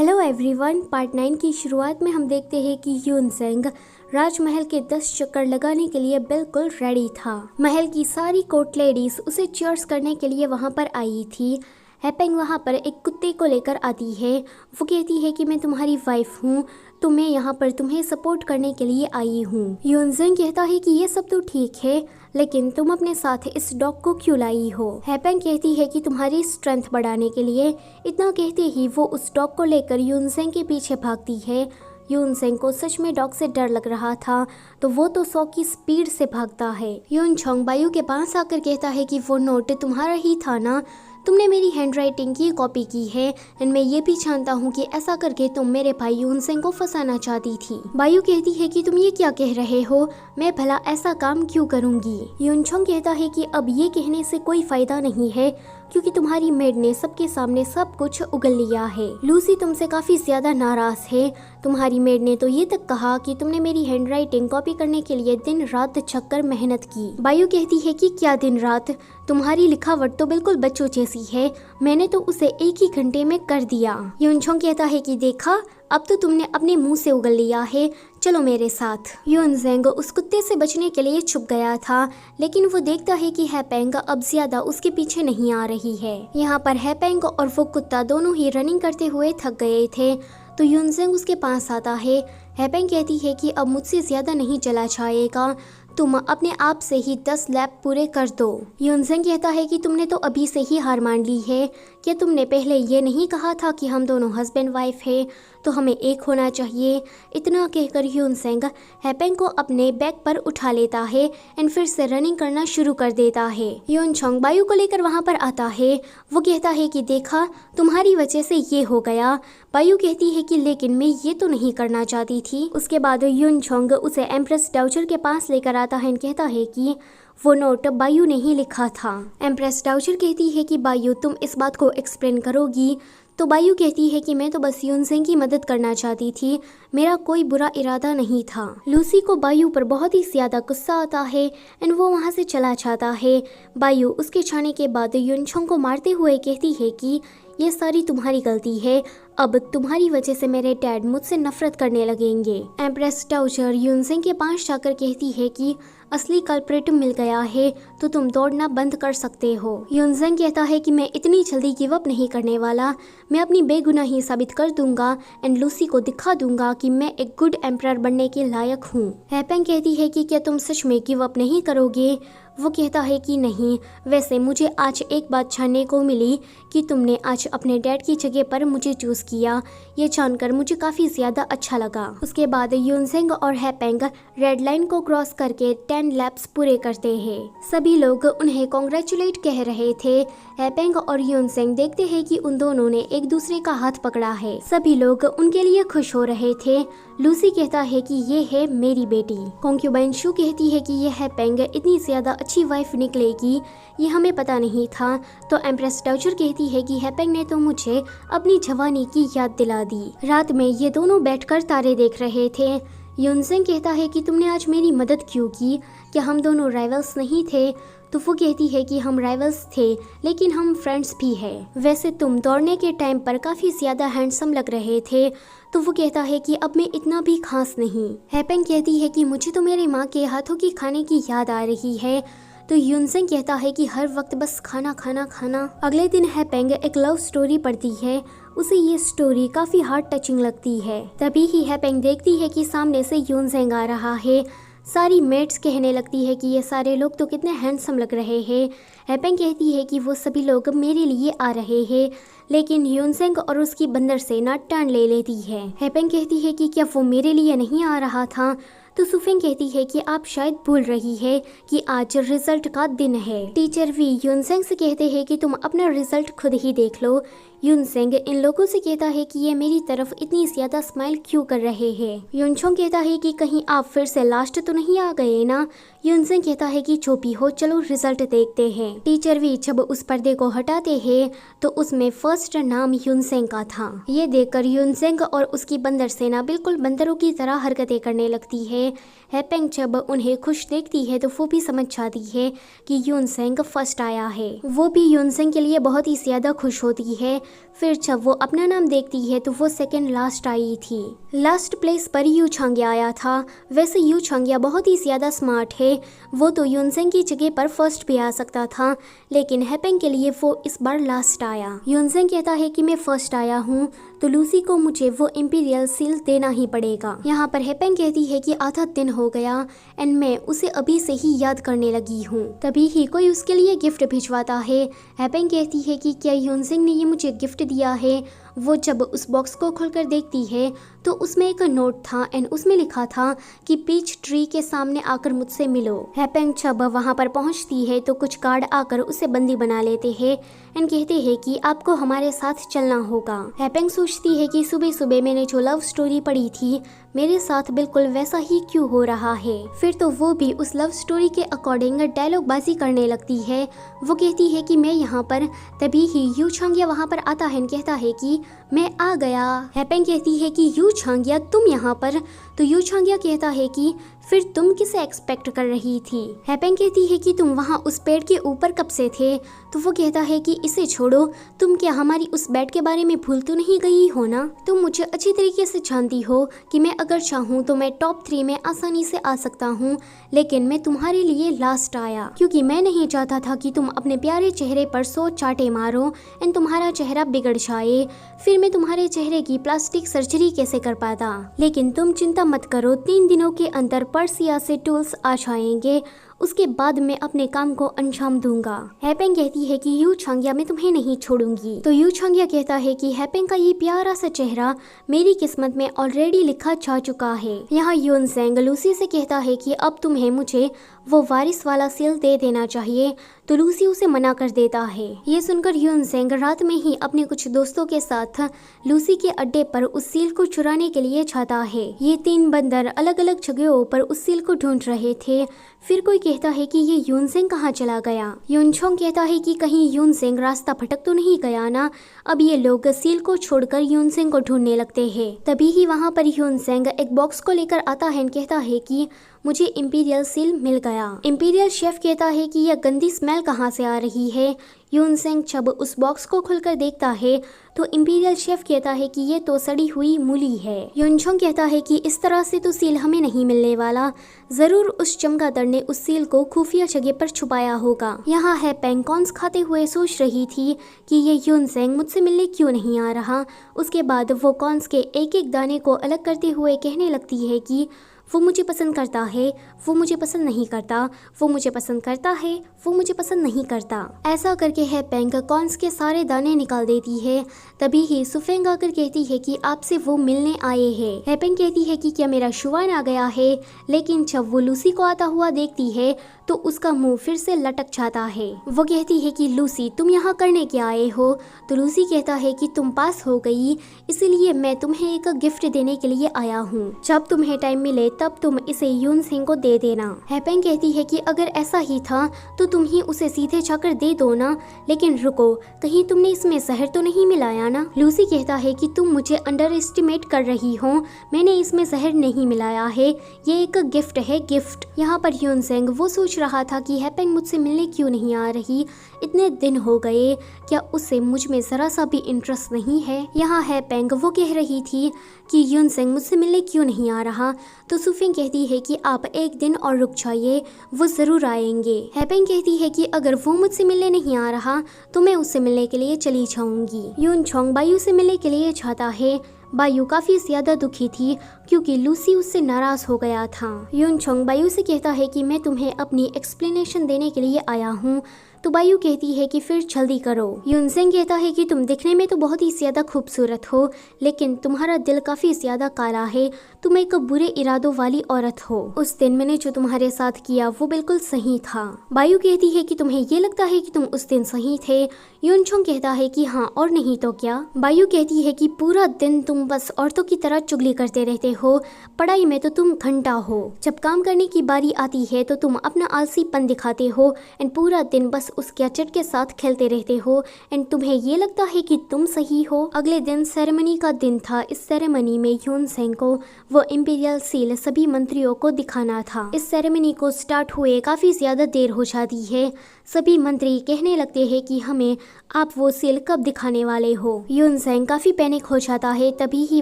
Hello everyone. Part 9 की शुरुआत में हम देखते हैं कि यूनसेंग राजमहल के 10 चक्कर लगाने के लिए बिल्कुल रेडी था। महल की सारी कोर्ट लेडीज उसे चीयर्स करने के लिए वहां पर आई थी। हैपेंग वहां पर एक कुत्ते को लेकर आती है। वो कहती है कि मैं तुम्हारी वाइफ हूँ, तो मैं यहाँ पर तुम्हें सपोर्ट करने के लिए आई हूँ। यूनसेंग कहता है कि ये सब तो ठीक है, लेकिन तुम अपने साथ इस डॉग को क्यों लाई हो। हैपेंग कहती है कि तुम्हारी स्ट्रेंथ बढ़ाने के लिए। इतना कहते ही वो उस डॉग को लेकर यूनसेंग के पीछे भागती है। यूनसेंग को सच में डॉग से डर लग रहा था, तो वो तो 100 की स्पीड से भागता है। यूनचोंग बायू के पास आकर कहता है कि वो नोट तुम्हारा ही था ना, तुमने मेरी हैंडराइटिंग की कॉपी की है एंड मैं ये भी जानता हूँ कि ऐसा करके तुम मेरे भाई यूनसेंग को फंसाना चाहती थी। बायू कहती है कि तुम ये क्या कह रहे हो, मैं भला ऐसा काम क्यों करूँगी। यूनचोंग कहता है कि अब ये कहने से कोई फायदा नहीं है, क्योंकि तुम्हारी मेड ने सबके सामने सब कुछ उगल लिया है। लूसी तुमसे काफी ज्यादा नाराज है। तुम्हारी मेड ने तो ये तक कहा कि तुमने मेरी हैंडराइटिंग कॉपी करने के लिए दिन रात छक्कर मेहनत की। बायू कहती है कि क्या दिन रात, तुम्हारी लिखावट तो बिल्कुल बच्चों जैसी है, मैंने तो उसे एक ही घंटे में कर दिया। यूनचोंग कहता है कि देखा, अब तो तुमने अपने मुंह से उगल लिया है, चलो मेरे साथ। यूनसेंग उस कुत्ते से बचने के लिए छुप गया था, लेकिन वो देखता है कि हैपेंग अब ज्यादा उसके पीछे नहीं आ रही है। यहाँ पर हैपेंग और वो कुत्ता दोनों ही रनिंग करते हुए थक गए थे, तो यूनसेंग उसके पास आता है। हैपेंग कहती है कि अब मुझसे ज्यादा नहीं चला जाएगा, तुम अपने आप से ही 10 लैप पूरे कर दो। यूनसेंग कहता है कि तुमने तो अभी से ही हार मान ली है, क्या तुमने पहले ये नहीं कहा था कि हम दोनों हस्बैंड वाइफ है, तो हमें एक होना चाहिए। इतना कहकर यूनसेंग हैपेंग को अपने बैक पर उठा लेता है एंड फिर से रनिंग करना शुरू कर देता है। यूनचोंग बायू को लेकर वहां पर आता है। वो कहता है कि देखा, तुम्हारी वजह से ये हो गया। बायू कहती है कि लेकिन मैं ये तो नहीं करना चाहती थी। उसके बाद यूनचोंग उसे एम्प्रेस डाउचर के पास लेकर आता है और कहता है कि वो नोट बायू ने ही लिखा था। एम्प्रेस डाउचर कहती है कि बायू तुम इस बात को एक्सप्लेन करोगी, तो बायू कहती है कि मैं तो बस यूनसेंग की मदद करना चाहती थी, मेरा कोई बुरा इरादा नहीं था। लूसी को बायू पर बहुत ही ज्यादा गुस्सा आता है एंड वो वहां से चला जाता है। बायू उसके जाने के बाद यूनचोंग को मारते हुए कहती है कि ये सारी तुम्हारी गलती है, अब तुम्हारी वजह से मेरे डैड मुझसे नफरत करने लगेंगे। एम्प्रेस डाउचर यूनसेंग के पास जाकर कहती है कि असली कल्प्रिट मिल गया है, तो तुम दौड़ना बंद कर सकते हो। यूनसेंग कहता है कि मैं इतनी जल्दी गिव अप नहीं करने वाला, मैं अपनी बेगुनाही साबित कर दूंगा एंड लूसी को दिखा दूंगा कि मैं एक गुड एम्परर बनने के लायक हूँ। हैपेंग कहती है कि क्या तुम सच में गिव अप नहीं करोगे। वो कहता है कि नहीं, वैसे मुझे आज एक बात जानने को मिली कि तुमने आज अपने डैड की जगह पर मुझे चूज किया, ये जानकर मुझे काफी ज्यादा अच्छा लगा। उसके बाद यूनसेंग और हैपेंग रेड लाइन को क्रॉस करके 10 लैप्स पूरे करते हैं। सभी लोग उन्हें कॉन्ग्रेचुलेट कह रहे थे। हैपेंग और यूनसेंग देखते हैं कि उन दोनों ने एक दूसरे का हाथ पकड़ा है। सभी लोग उनके लिए खुश हो रहे थे। लूसी कहता है कि ये है मेरी बेटी। कॉन्क्यूबाइन शू कहती है कि ये हैपेंग इतनी ज्यादा अच्छी वाइफ निकलेगी, ये हमें पता नहीं था। तो एम्प्रेस डाउचर कहती है कि हैपेंग ने तो मुझे अपनी जवानी की याद दिला दी। रात में ये दोनों बैठकर तारे देख रहे थे। यूनसेंग कहता है कि तुमने आज मेरी मदद क्यों की, क्या हम दोनों राइवल्स नहीं थे। तो वो कहती है कि हम राइवल्स थे, लेकिन हम फ्रेंड्स भी हैं। वैसे तुम दौड़ने के टाइम पर काफी ज्यादा हैंडसम लग रहे थे। तो वो कहता है कि अब मैं इतना भी खास नहीं। हैपेंग कहती है कि मुझे तो मेरी माँ के हाथों की खाने की याद आ रही है। तो यूनसेंग कहता है कि हर वक्त बस खाना खाना खाना। अगले दिन हैपेंग एक लव स्टोरी पढ़ती है। उसे ये स्टोरी काफी हार्ट टचिंग लगती है। तभी ही हैपेंग देखती है कि सामने से यूनसेंग आ रहा है। सारी मेट्स कहने लगती है कि ये सारे लोग तो कितने हैंडसम लग रहे हैं। हैपेंग कहती है कि वो सभी लोग मेरे लिए आ रहे हैं, लेकिन यूनसेंग और उसकी बंदर सेना टर्न ले लेती है। हैपेंग कहती है कि क्या वो मेरे लिए नहीं आ रहा था। तो सुफेंग कहती है कि आप शायद भूल रही है कि आज रिजल्ट का दिन है। टीचर वी यूनसेंग से कहते हैं कि तुम अपना रिजल्ट खुद ही देख लो। यूनसेंग इन लोगों से कहता है कि ये मेरी तरफ इतनी ज्यादा स्माइल क्यों कर रहे हैं। यूनचोंग कहता है कि कहीं आप फिर से लास्ट तो नहीं आ गए ना। यूनसेंग कहता है कि जो भी हो, चलो रिजल्ट देखते हैं। टीचर वी जब उस पर्दे को हटाते हैं तो उसमें फर्स्ट नाम यूनसेंग का था। ये देखकर यूनसेंग और उसकी बंदर सेना बिल्कुल बंदरों की तरह हरकतें करने लगती है। है। हैपेंग जब उन्हें खुश देखती है तो वो भी समझ जाती है कि यूनसेंग फर्स्ट आया है। वो भी यूनसेंग के लिए बहुत ही ज्यादा खुश होती है। फिर जब वो अपना नाम देखती है तो वो सेकंड लास्ट आई थी। लास्ट प्लेस पर यू छांग्या आया था। वैसे यू छांग्या बहुत ही ज्यादा स्मार्ट है, वो तो यूनसेंग की जगह पर फर्स्ट भी आ सकता था, लेकिन हैपेंग के लिए वो इस बार लास्ट आया। यूनसेंग कहता है कि मैं फर्स्ट आया हूँ तो लूसी को मुझे वो इंपीरियल सील देना ही पड़ेगा। यहाँ पर हैपेंग कहती है कि आधा दिन हो गया एंड मैं उसे अभी से ही याद करने लगी हूँ। तभी ही कोई उसके लिए गिफ्ट भिजवाता है। हैपेंग कहती है कि क्या यूनसेंग ने ये मुझे गिफ्ट दिया है। वो जब उस बॉक्स को खोलकर देखती है तो उसमें एक नोट था एंड उसमें लिखा था कि पीच ट्री के सामने आकर मुझसे मिलो। हैपेंग जब वहां पर पहुंचती है तो कुछ गार्ड आकर उसे बंदी बना लेते हैं एंड कहते हैं कि आपको हमारे साथ चलना होगा। हैपेंग सोचती है कि सुबह सुबह मैंने जो लव स्टोरी पढ़ी थी मेरे साथ बिल्कुल वैसा ही क्यों हो रहा है। फिर तो वो भी उस लव स्टोरी के अकॉर्डिंग डायलॉग बाजी करने लगती है। वो कहती है कि मैं यहाँ पर, तभी ही यू छांग्या वहाँ पर आता है, कहता है कि मैं आ गया। हैपेंग कहती है कि यू छांग्या तुम यहाँ पर, तो यू छांग्या कहता है कि फिर तुम किसे एक्सपेक्ट कर रही थी। हैपेंग कहती है कि तुम वहाँ उस पेड़ के ऊपर कब से थे, तो वो कहता है कि इसे छोड़ो, तुम क्या हमारी उस बेड के बारे में भूल तो नहीं गई हो ना। तुम मुझे अच्छी तरीके से जानती हो कि मैं अगर चाहूँ तो मैं टॉप 3 में आसानी से आ सकता हूँ, लेकिन मैं तुम्हारे लिए लास्ट आया क्योंकि मैं नहीं चाहता था कि तुम अपने प्यारे चेहरे पर 100 चांटे मारो एंड तुम्हारा चेहरा बिगड़ जाए। फिर मैं तुम्हारे चेहरे की प्लास्टिक सर्जरी कैसे कर पाता। लेकिन तुम चिंता मत करो, 3 दिनों के अंदर पर्सिया से टूल्स आ जाएंगे, उसके बाद मैं अपने काम को अंजाम दूंगा। हैपेंग कहती है कि यू छांग्या मैं तुम्हें नहीं छोड़ूंगी। तो यू छांग्या कहता है कि हैपेंग का ये प्यारा सा चेहरा मेरी किस्मत में ऑलरेडी लिखा जा चुका है। यहाँ यूनसेंग लूसी से कहता है कि अब तुम्हें मुझे वो वारिस वाला सील दे देना चाहिए, तो लूसी उसे मना कर देता है। ये सुनकर यूनसेंग रात में ही अपने कुछ दोस्तों के साथ लूसी के अड्डे पर उस सील को चुराने के लिए जाता है। ये 3 बंदर अलग अलग जगहों पर उस सील को ढूंढ रहे थे। फिर कोई कहता है कि ये यूनसेंग कहाँ चला गया। यूनछोंग कहता है कि कहीं यूनसेंग रास्ता भटक तो नहीं गया ना। अब ये लोग सील को छोड़कर यूनसेंग को ढूंढने लगते हैं। तभी ही वहाँ पर यूनसेंग एक बॉक्स को लेकर आता है, कहता है कि मुझे इंपीरियल सील मिल गया। इंपीरियल शेफ कहता है कि यह गंदी स्मेल कहाँ से आ रही है। यूनसेंग जब उस बॉक्स को खुलकर देखता है तो इंपीरियल शेफ कहता है कि ये तो सड़ी हुई मूली है। यूनछोंग कहता है कि इस तरह से तो सील हमें नहीं मिलने वाला, जरूर उस चमगादड़ ने उस सील को खुफिया जगह पर छुपाया होगा। यहाँ हैपेंग कॉर्न्स खाते हुए सोच रही थी कि ये यूनसेंग मुझसे मिलने क्यों नहीं आ रहा। उसके बाद वो कॉर्न्स के एक एक दाने को अलग करते हुए कहने लगती है कि वो मुझे पसंद करता है, वो मुझे पसंद नहीं करता, वो मुझे पसंद करता है, वो मुझे पसंद नहीं करता। ऐसा करके हैपेंग कॉर्न्स के सारे दाने निकाल देती है। तभी ही सुफेंग आकर कहती है कि आपसे वो मिलने आए हैं। हैपेंग कहती है कि क्या मेरा शुवान आ गया है, लेकिन जब वो लूसी को आता हुआ देखती है तो उसका मुंह फिर से लटक जाता है। वो कहती है कि लूसी तुम यहाँ करने क्या आए हो। तो लूसी कहता है कि तुम पास हो गई, इसलिए मैं तुम्हें एक गिफ्ट देने के लिए आया हूँ। जब तुम्हें टाइम मिले तब तुम इसे यूनसेंग को दे देना। हैपेंग कहती है कि अगर ऐसा ही था तो तुम ही उसे सीधे जाकर दे दो ना, लेकिन रुको, कहीं तुमने इसमें जहर तो नहीं मिलाया ना। लूसी कहता है कि तुम मुझे अंडर एस्टिमेट कर रही हो, मैंने इसमें जहर नहीं मिलाया है, ये एक गिफ्ट है, गिफ्ट। यहाँ पर यूनसेंग वो सोच रहा था कि हैपेंग मुझसे मिलने क्यों नहीं आ रही, इतने दिन हो गए, क्या उसे मुझ में जरा सा भी इंटरेस्ट नहीं है। यहाँ हैपेंग वो कह रही थी कि यूनसेंग मुझसे मिलने क्यों नहीं आ रहा, तो सुफिंग कहती है कि आप एक दिन और रुक जाइए, वो जरूर आएंगे। हैपेंग कहती है कि अगर वो मुझसे मिलने नहीं आ रहा तो मैं उससे मिलने के लिए चली जाऊंगी। यूनछोंग बायू से मिलने के लिए जाता है। बायू काफी ज्यादा दुखी थी क्योंकि लूसी उससे नाराज हो गया था। यूनछोंग बायू से कहता है कि मैं तुम्हें अपनी एक्सप्लेनेशन देने के लिए आया हूँ। तो बायू कहती है कि फिर जल्दी करो। यूनसेंग कहता है कि तुम दिखने में तो बहुत ही ज्यादा खूबसूरत हो, लेकिन तुम्हारा दिल काफी ज्यादा काला है, तुम एक बुरे इरादों वाली औरत हो। उस दिन मैंने जो तुम्हारे साथ किया वो बिल्कुल सही था। बायू कहती है कि तुम्हें ये लगता है कि तुम उस दिन सही थे। यूनछोंग कहता है कि हाँ और नहीं तो क्या। बायू कहती है कि पूरा दिन तुम बस औरतों की तरह चुगली करते रहते हो, पढ़ाई में तो तुम घंटा हो, जब काम करने की बारी आती है तो तुम अपना आलसीपन दिखाते हो एंड पूरा दिन बस उस गैजेट के साथ खेलते रहते हो एंड तुम्हें ये लगता है कि तुम सही हो। अगले दिन सेरेमनी का दिन था। इस सेरेमनी में ह्यून सेंग को वो इंपीरियल सील सभी मंत्रियों को दिखाना था। इस सेरेमनी को स्टार्ट हुए काफी ज्यादा देर हो जाती है। सभी मंत्री कहने लगते हैं कि हमें आप वो सील कब दिखाने वाले हो। ह्यून सेंग काफी पैनिक हो जाता है। तभी ही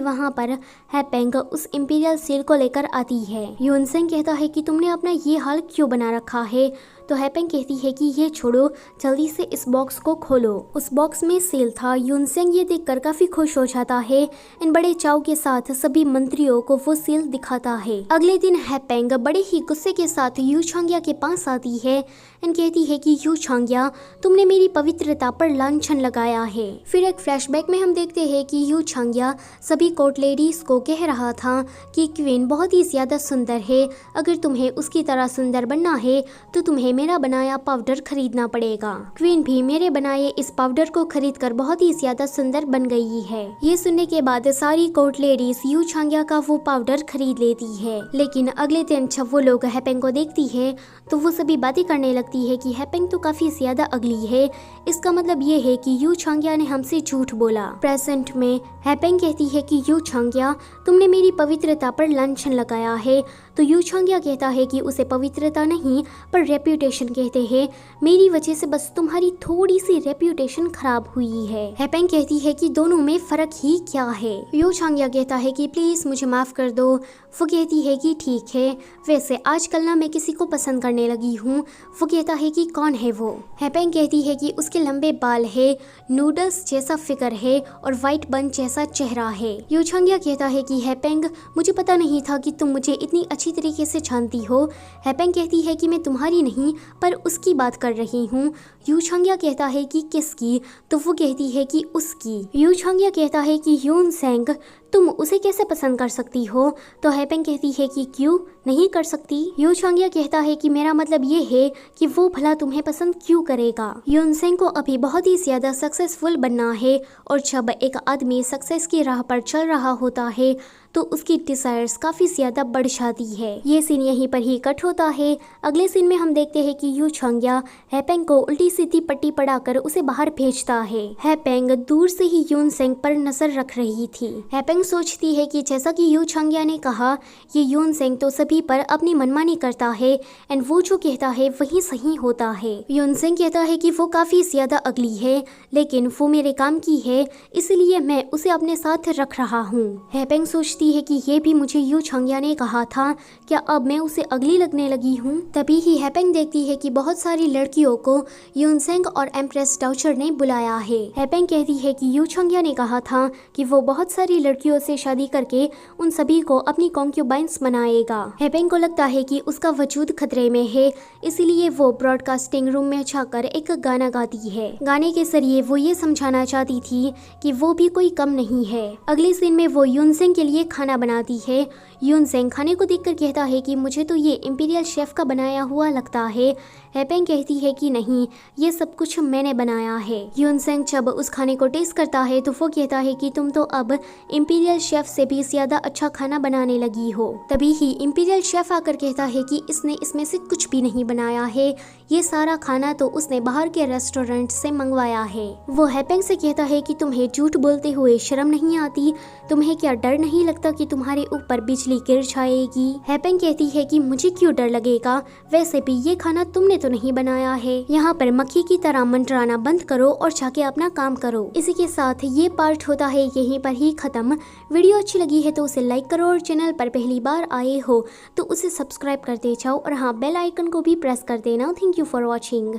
वहाँ पर हैपेंग उस इंपीरियल सील को लेकर आती है। ह्यून सेंग कहता है कि तुमने अपना ये हाल क्यों बना रखा है। तो हैपेंग कहती है कि ये छोड़ो, जल्दी से इस बॉक्स को खोलो। उस बॉक्स में सील था। ह्यून सेंग ये देखकर काफी खुश हो जाता है। इन बड़े चाव के साथ सभी मंत्रियों को वो सील दिखाता है। अगले दिन हैपेंग बड़े ही गुस्से के साथ यू चांग्या के पास आती है एंड कहती है कि यू चांग्या, तुमने मेरी पवित्रता पर लांछन लगाया है। फिर एक फ्लैशबैक में हम देखते हैं कि यू चांग्या सभी कोर्ट लेडीज को कह रहा था कि क्वीन बहुत ही ज्यादा सुंदर है। अगर तुम्हें उसकी तरह सुंदर बनना है तो तुम्हें मेरा बनाया पाउडर खरीदना पड़ेगा। क्वीन भी मेरे बनाए इस पाउडर को खरीदकर बहुत ही ज्यादा सुंदर बन गई है। ये सुनने के बाद सारी कोर्ट लेडीज यू चांग्या का वो पाउडर खरीद लेती है। लेकिन अगले दिन जब वो लोग हैपेंग को देखती है तो वो सभी बातें करने लगती है कि हैपेंग तो काफी ज्यादा अगली है। इसका मतलब ये है कि यू चांग्या ने हमसे झूठ बोला। प्रेजेंट में हैपेंग कहती है कि यू चांग्या, तुमने मेरी पवित्रता पर लांछन लगाया है। तो यू चांग्या कहता है कि उसे पवित्रता नहीं पर रेप्यूटेशन कहते हैं। मेरी वजह से बस तुम्हारी थोड़ी सी रेप्यूटेशन खराब हुई है। हैपेंग कहती है कि दोनों में फर्क ही क्या है। यू चांग्या कहता है कि प्लीज मुझे माफ कर दो। वो कहती है कि ठीक है, वैसे आजकल ना मैं किसी को पसंद करने लगी हूँ। वो कहता है कि कौन है वो। हैपेंग कहती है कि उसके लंबे बाल है, नूडल्स जैसा फिगर है और व्हाइट बन जैसा चेहरा है। यू चांग्या कहता है कि हैपेंग, मुझे पता नहीं था कि तुम मुझे इतनी अच्छी तरीके से जानती हो। हैपेंग कहती है कि मैं तुम्हारी नहीं पर उसकी बात कर रही हूँ। यू चांग्या कहता है कि किसकी। तो वो कहती है कि उसकी। यू चांग्या कहता है कि ह्यून सेंग, तुम उसे कैसे पसंद कर सकती हो। तो हैपेंग कहती है कि क्यों नहीं कर सकती। यू चांग्या कहता है कि मेरा मतलब ये है कि वो भला तुम्हें पसंद क्यों करेगा। ह्यून सेंग को अभी बहुत ही ज्यादा सक्सेसफुल बनना है और जब एक आदमी सक्सेस की राह पर चल रहा होता है तो उसकी डिजायर्स काफी ज्यादा बढ़ जाती है। ये सीन यहीं पर ही कट होता है। अगले सीन में हम देखते हैं कि यू चांग्या हैपेंग को उल्टी सीधी पट्टी पढ़ाकर उसे बाहर भेजता है। हैपेंग दूर से ही ह्यून सेंग पर नजर रख रही थी। हैपेंग सोचती है कि जैसा कि यू चांग्या ने कहा, ये ह्यून सेंग तो सभी पर अपनी मनमानी करता है एंड वो जो कहता है वही सही होता है। ह्यून सेंग कहता है कि वो काफी ज्यादा अगली है लेकिन वो मेरे काम की है, इसलिए मैं उसे अपने साथ रख रहा हूँ। हैपेंग सोचती है कि ये भी मुझे यू चांग्या ने कहा था, क्या अब मैं उसे अगली लगने लगी हूँ। तभी ही हैपेंग देखती है कि बहुत सारी लड़कियों को ह्यून सेंग और एम्प्रेस डाउचर ने बुलाया है। हैपेंग कहती है कि यू चांग्या ने कहा था कि वो बहुत सारी लड़कियों से शादी करके उन सभी को अपनी कॉन्क्यूबाइंस बनाएगा। हैपेंग को लगता है कि उसका वजूद खतरे में है, इसलिए वो ब्रॉडकास्टिंग रूम में जाकर एक गाना गाती है। गाने के जरिए वो ये समझाना चाहती थी कि वो भी कोई कम नहीं है। अगले सीन में वो ह्यून सेंग के लिए खाना बनाती है। ह्यून सेंग खाने को देखकर कहता है कि मुझे तो ये इंपीरियल शेफ का बनाया हुआ लगता है। हैपेंग कहती है कि नहीं, ये सब कुछ मैंने बनाया है। ह्यून सेंग जब उस खाने को टेस्ट करता है तो वो कहता है कि तुम तो अब इंपीरियल शेफ से भी ज्यादा अच्छा खाना बनाने लगी हो। तभी ही इंपीरियल शेफ आकर कहता है कि इसने इसमें से कुछ भी नहीं बनाया है, ये सारा खाना तो उसने बाहर के रेस्टोरेंट से मंगवाया है। वो हैपेंग से कहता है कि तुम्हें झूठ बोलते हुए शर्म नहीं आती, तुम्हें क्या डर नहीं लगता कि तुम्हारे ऊपर बिजली गिर जाएगी। हैपेंग कहती है कि मुझे क्यों डर लगेगा, वैसे भी ये खाना तुमने तो नहीं बनाया है। यहाँ पर मक्खी की तरह मंडराना बंद करो और जाके अपना काम करो। इसी के साथ ये पार्ट होता है यहीं पर ही खत्म। वीडियो अच्छी लगी है तो उसे लाइक करो और चैनल पर पहली बार आए हो तो उसे सब्सक्राइब करते जाओ और हाँ, बेल आइकन को भी प्रेस कर देना। Thank you for watching.